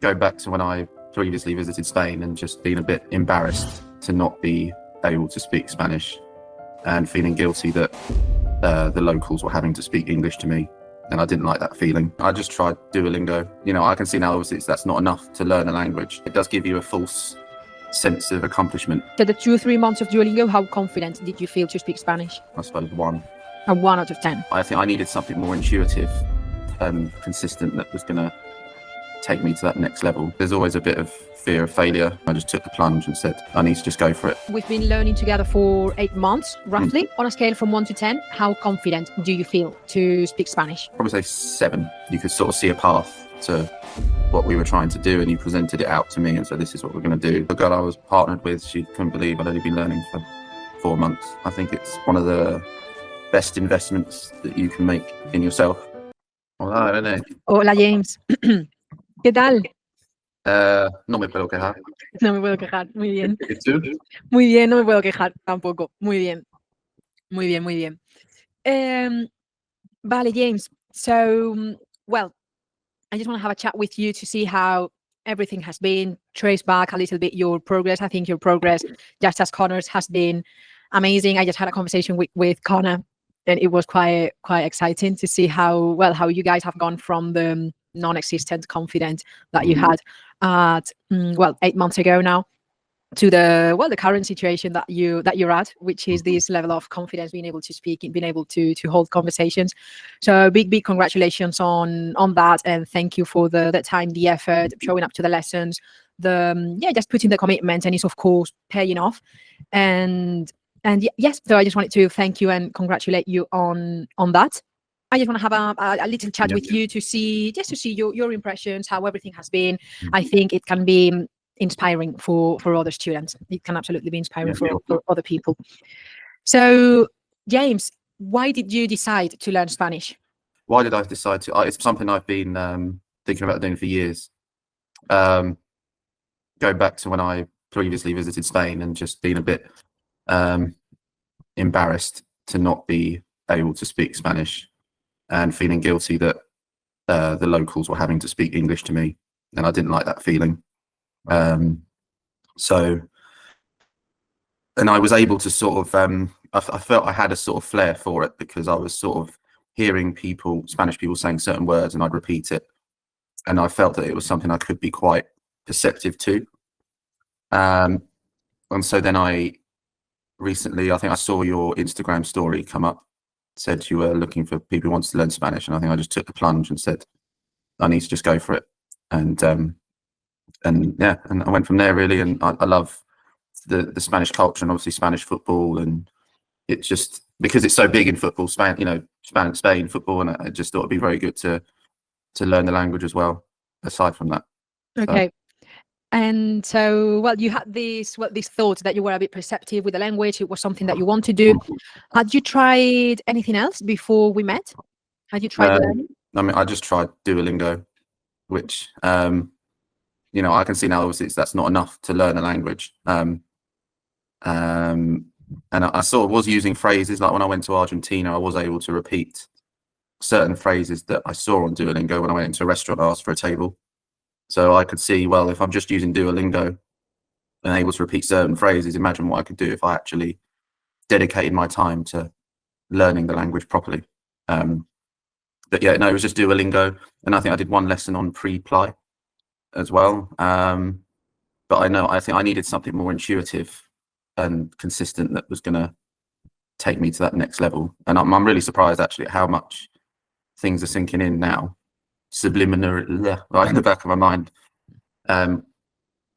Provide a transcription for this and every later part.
go back to when I previously visited Spain and just being a bit embarrassed to not be able to speak Spanish and feeling guilty that the locals were having to speak English to me. And I didn't like that feeling. I just tried Duolingo. I can see now obviously that's not enough to learn a language. It does give you a false sense of accomplishment. So the 2 or 3 months of Duolingo, how confident did you feel to speak Spanish? I suppose 1. A 1 out of 10. I think I needed something more intuitive and consistent that was going to take me to that next level. There's always a bit of fear of failure. I just took the plunge and said, I need to just go for it. We've been learning together for 8 months, roughly. On a scale from 1 to 10, how confident do you feel to speak Spanish? Probably say 7. You could sort of see a path to what we were trying to do, and you presented it out to me and said, this is what we're going to do. The girl I was partnered with, she couldn't believe I'd only been learning for 4 months. I think it's one of the best investments that you can make in yourself. Hola, Irene. Hola, James. ¿Qué tal? No me puedo quejar. No me puedo quejar. Muy bien. ¿Y tú? Muy bien, no me puedo quejar tampoco. Muy bien. Muy bien, muy bien. Vale, James. So, well, I just want to have a chat with you to see how everything has been, trace back a little bit your progress. I think your progress, just as Connor's, has been amazing. I just had a conversation with Connor, and it was quite exciting to see how you guys have gone from the non-existent confidence that you had at 8 months ago now to the current situation that you're at, which is this level of confidence, being able to speak and being able to hold conversations. So big congratulations on that, and thank you for the time, the effort, showing up to the lessons, just putting the commitment, and it's of course paying off. And yes, so I just wanted to thank you and congratulate you on that. I just want to have a little chat with you to see your impressions, how everything has been. I think it can be inspiring for other students. It can absolutely be inspiring for other people. So, James, why did you decide to learn Spanish? Why did I decide to? It's something I've been thinking about doing for years. Going back to when I previously visited Spain and just being a bit embarrassed to not be able to speak Spanish and feeling guilty that the locals were having to speak English to me, and I didn't like that feeling. And I was able to sort of I felt I had a sort of flair for it, because I was sort of hearing Spanish people saying certain words, and I'd repeat it, and I felt that it was something I could be quite perceptive to. And so then I think I saw your Instagram story come up, said you were looking for people who wanted to learn Spanish, and I think I just took the plunge and said, I need to just go for it. And I went from there, really. And I love the Spanish culture and obviously Spanish football, and it's just because it's so big in football, Spain football, and I just thought it'd be very good to learn the language as well, aside from that. Okay. And so, you had this thought that you were a bit perceptive with the language. It was something that you want to do. Had you tried anything else before we met? Had you tried learning? I mean, I just tried Duolingo, which, I can see now obviously that's not enough to learn a language. And I sort of was using phrases, like when I went to Argentina, I was able to repeat certain phrases that I saw on Duolingo when I went into a restaurant and asked for a table. So I could see, well, if I'm just using Duolingo and able to repeat certain phrases, imagine what I could do if I actually dedicated my time to learning the language properly. But yeah, no, it was just Duolingo, and I think I did 1 lesson on pre-ply as well. But I think I needed something more intuitive and consistent that was going to take me to that next level. And I'm really surprised actually at how much things are sinking in now, subliminally, right in the back of my mind,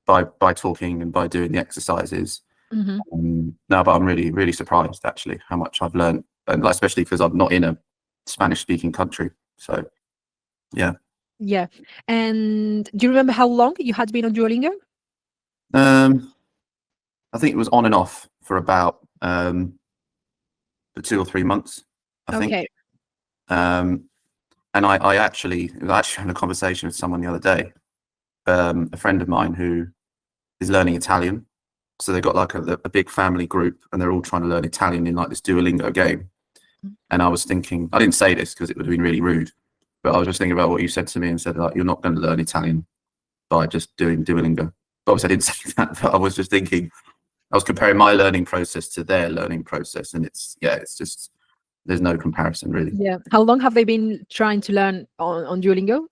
by talking and by doing the exercises. No, but I'm really surprised actually how much I've learned, and especially because I'm not in a Spanish-speaking country. So, yeah. Yeah. And do you remember how long you had been on Duolingo? I think it was on and off for about for 2 or 3 months, I think. And I actually had a conversation with someone the other day, a friend of mine who is learning Italian. So they've got like a big family group, and they're all trying to learn Italian in like this Duolingo game. And I was thinking, I didn't say this because it would have been really rude, but I was just thinking about what you said to me and said, like, you're not going to learn Italian by just doing Duolingo. But obviously I didn't say that, but I was just thinking, I was comparing my learning process to their learning process, and it's just, there's no comparison really. Yeah. How long have they been trying to learn on Duolingo?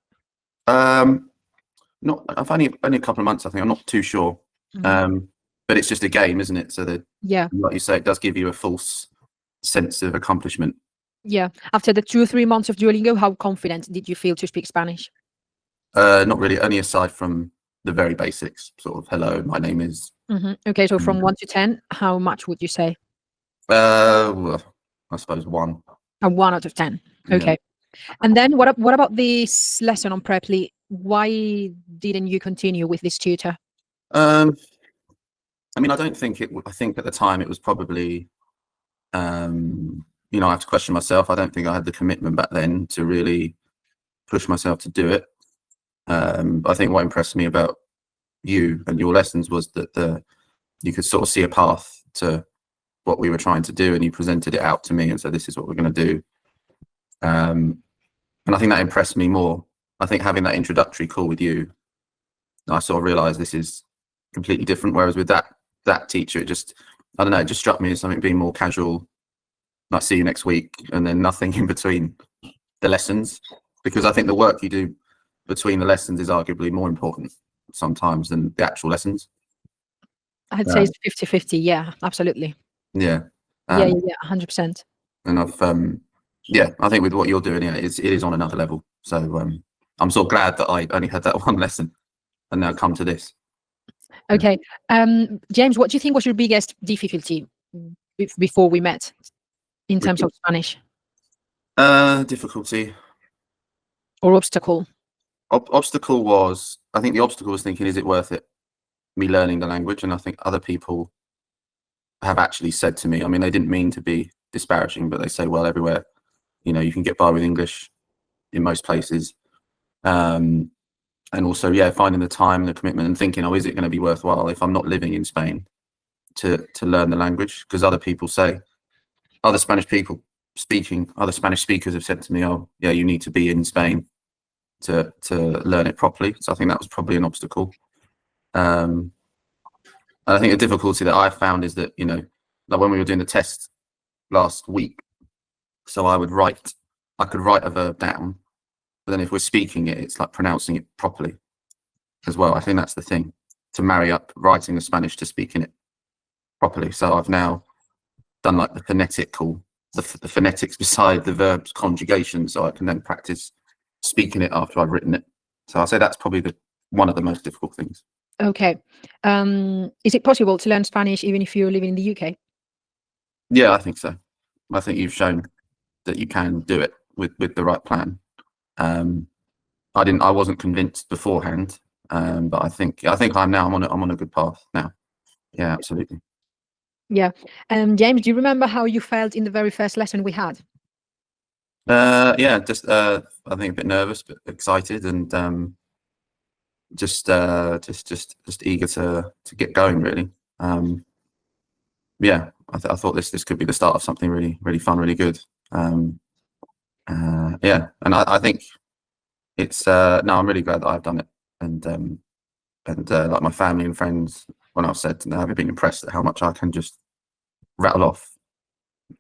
Not, I've only a couple of months, I think. I'm not too sure. Mhm. But it's just a game, isn't it? So that, Yeah. like you say, it does give you a false sense of accomplishment. Yeah. After the 2 or 3 months of Duolingo, how confident did you feel to speak Spanish? Not really, only aside from the very basics, sort of hello, my name is. Okay, so from 1 to 10, how much would you say? Well, I suppose 1. A 1 out of 10. Yeah. Okay. And then what about this lesson on Preply? Why didn't you continue with this tutor? I mean, I don't think it. I think at the time it was probably, I have to question myself. I don't think I had the commitment back then to really push myself to do it. But I think what impressed me about you and your lessons was that you could sort of see a path to what we were trying to do, and you presented it out to me and said, this is what we're going to do. And I think that impressed me more. I think having that introductory call with you, I sort of realized this is completely different. Whereas with that teacher, it just, I don't know, it just struck me as something being more casual, like see you next week, and then nothing in between the lessons. Because I think the work you do between the lessons is arguably more important sometimes than the actual lessons. I'd say it's 50-50. Yeah, absolutely. Yeah. Yeah, 100%. And I've, I think with what you're doing, it is on another level. So I'm so glad that I only had that one lesson and now come to this. Okay. James, what do you think was your biggest difficulty before we met in terms of Spanish? Difficulty or obstacle? Obstacle was, I think the obstacle was thinking, is it worth it, me learning the language? And I think other people have actually said to me, I mean, they didn't mean to be disparaging, but they say, well, everywhere, you can get by with English in most places. And also, finding the time and the commitment and thinking, is it going to be worthwhile if I'm not living in Spain to learn the language? Because other people say, other Spanish speakers have said to me, you need to be in Spain to learn it properly. So I think that was probably an obstacle. And I think the difficulty that I found is that, like when we were doing the test last week, so I could write a verb down, but then if we're speaking it, it's like pronouncing it properly as well. I think that's the thing, to marry up writing the Spanish to speaking it properly. So I've now done like the phonetics beside the verb's conjugation, so I can then practice speaking it after I've written it. So I'll say that's probably one of the most difficult things. Okay. Is it possible to learn Spanish even if you're living in the UK? Yeah, I think so. I think you've shown that you can do it with the right plan. I wasn't convinced beforehand, but I think I'm now. I'm on a good path now. Yeah, absolutely. Yeah. James, do you remember how you felt in the very first lesson we had? Just I think a bit nervous, but excited, and just eager to get going, really. I thought this could be the start of something really, really fun, really good. And I think it's no, I'm really glad that I've done it, and like my family and friends, when I've said, have been impressed at how much I can just rattle off.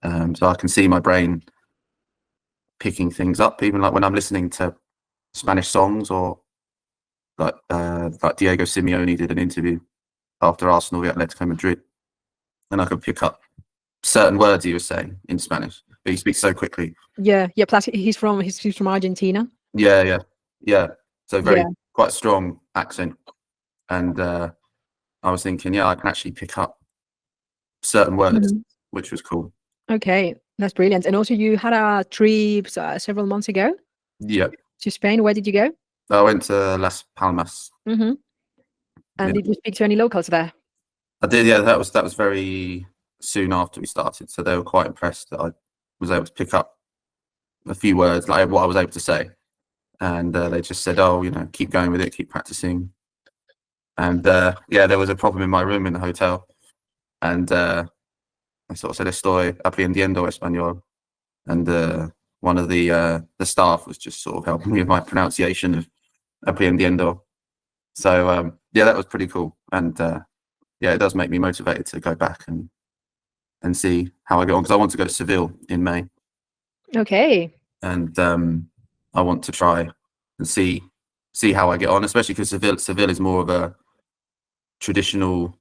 So I can see my brain picking things up, even like when I'm listening to Spanish songs, or like Diego Simeone did an interview after Arsenal v Atletico Madrid, and I could pick up certain words he was saying in Spanish, but he speaks so quickly. Yeah. Plus he's from Argentina. Yeah. So quite strong accent, and I was thinking, I can actually pick up certain words, which was cool. Okay, that's brilliant. And also, you had a trip several months ago. Yeah. To Spain. Where did you go? I went to Las Palmas. And did you speak to any locals there? I did. Yeah, that was very soon after we started, so they were quite impressed that I was able to pick up a few words, like what I was able to say, and they just said, keep going with it, keep practicing. And there was a problem in my room in the hotel, and I sort of said, estoy aprendiendo español, and one of the staff was just sort of helping me with my pronunciation of aprendiendo, So yeah, that was pretty cool. And yeah, it does make me motivated to go back and see how I get on, because I want to go to Seville in May, Okay. and I want to try and see how I get on, especially because Seville is more of a traditional,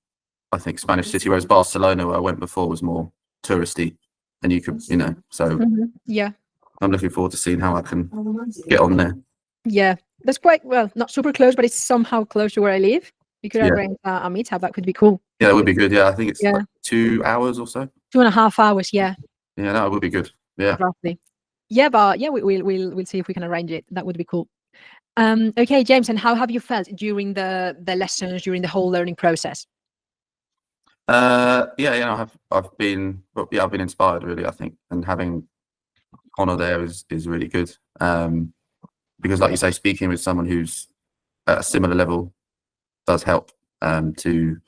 I think, Spanish city, whereas Barcelona, where I went before, was more touristy, and you could, so Yeah. I'm looking forward to seeing how I can get on there. Yeah. That's quite, well, not super close, but it's somehow close to where I live. We could Yeah. arrange a meetup. That could be cool. Yeah, that would be good. Yeah, I think it's Yeah. like 2 hours or so. 2.5 hours. Yeah. Yeah, that would be good. Yeah. Roughly. Yeah, but yeah, we'll see if we can arrange it. That would be cool. Okay, James, and how have you felt during the lessons, during the whole learning process? Yeah, I've been inspired, really, I think, and having Connor there is really good. Because, like you say, speaking with someone who's at a similar level does help, to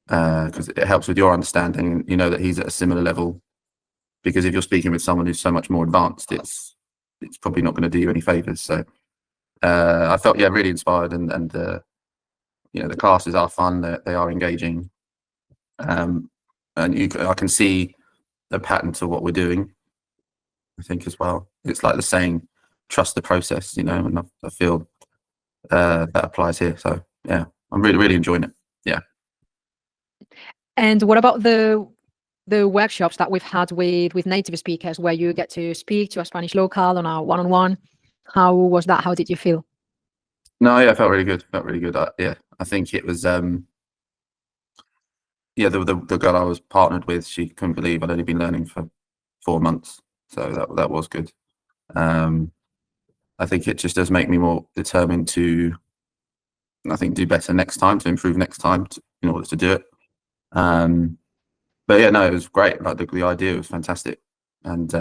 because it helps with your understanding. You know that he's at a similar level, because if you're speaking with someone who's so much more advanced, it's probably not going to do you any favors. So I felt, yeah, really inspired, and the classes are fun. They are engaging, and I can see a pattern to what we're doing, I think, as well. It's like the saying, trust the process, and I feel that applies here. So yeah, I'm really enjoying it. Yeah. And what about the workshops that we've had with native speakers, where you get to speak to a Spanish local on a one-on-one? How was that? How did you feel? No, yeah, it felt really good. Yeah, I think it was yeah, the girl I was partnered with, she couldn't believe I'd only been learning for 4 months, so that was good. I think it just does make me more determined to, I think, do better next time, to improve next time, in order to do it. But yeah, no, it was great. Like the idea was fantastic, and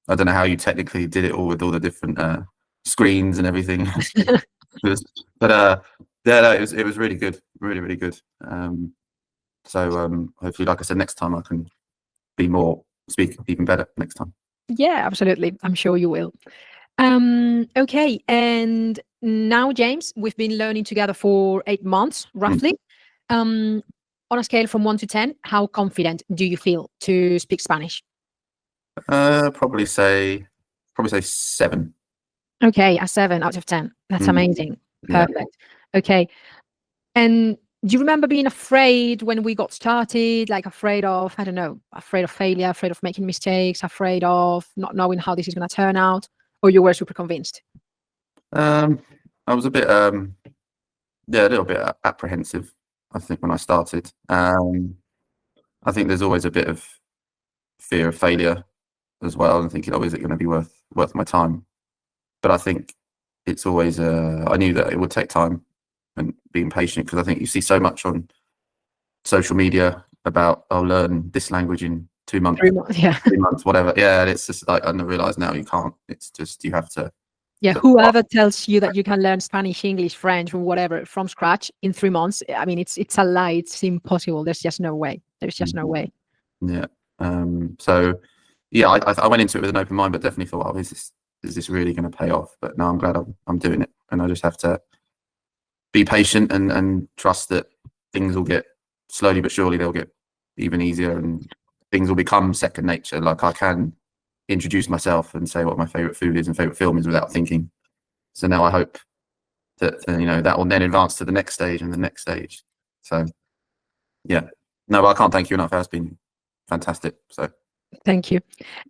I don't know how you technically did it all with all the different screens and everything. But yeah, no, it was really good, really good. So hopefully, like I said, next time I can speak even better next time. Yeah, absolutely. I'm sure you will. Okay, and now, James, we've been learning together for 8 months, roughly. On a scale from 1 to 10, how confident do you feel to speak Spanish? Probably say 7. Okay, a 7 out of 10. That's amazing. Yeah. Perfect. Okay. And do you remember being afraid when we got started? Like afraid of, I don't know, afraid of failure, afraid of making mistakes, afraid of not knowing how this is going to turn out? Or you were super convinced? I was a bit, yeah, a little bit apprehensive, I think, when I started. I think there's always a bit of fear of failure as well, and thinking, oh, is it going to be worth my time? But I think it's always, I knew that it would take time, and being patient, because I think you see so much on social media about, oh, learn this language in 2 months, 3 months, yeah. 3 months, whatever. Yeah, and it's just like, I realize now you can't. It's just, you have to. Yeah, whoever tells you that you can learn Spanish, English, French, or whatever from scratch in 3 months, I mean, it's a lie. It's impossible. There's just no way. There's just no way. Yeah. So yeah, I went into it with an open mind, but definitely thought, oh, is this really going to pay off? But no, I'm glad I'm doing it, and I just have to be patient and trust that things will get, slowly but surely, they'll get even easier, and things will become second nature. Like, I can introduce myself and say what my favorite food is and favorite film is without thinking. So now I hope that that will then advance to the next stage and the next stage. So yeah, no, I can't thank you enough. It has been fantastic. So thank you.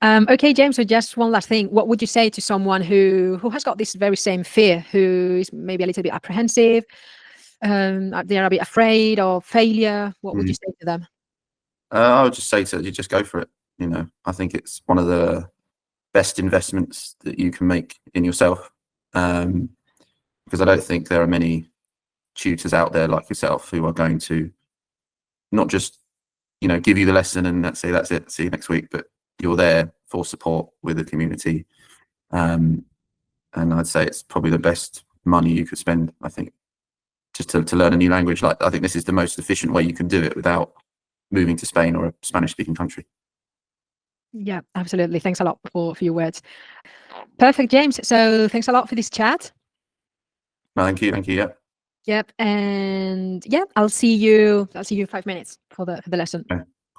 Okay, James, so just one last thing. What would you say to someone who has got this very same fear, who is maybe a little bit apprehensive, they're a bit afraid of failure? What would you say to them? I would just say to you, just go for it. I think it's one of the best investments that you can make in yourself, because I don't think there are many tutors out there like yourself who are going to not just give you the lesson and say that's it, see you next week, but you're there for support with the community, and I'd say it's probably the best money you could spend, I think, just to learn a new language. Like, I think this is the most efficient way you can do it without moving to Spain or a Spanish speaking country. Yeah, absolutely. Thanks a lot for your words. Perfect, James. So thanks a lot for this chat. No, thank you. Yeah. Yep. And yeah, I'll see you in 5 minutes for the lesson. Okay.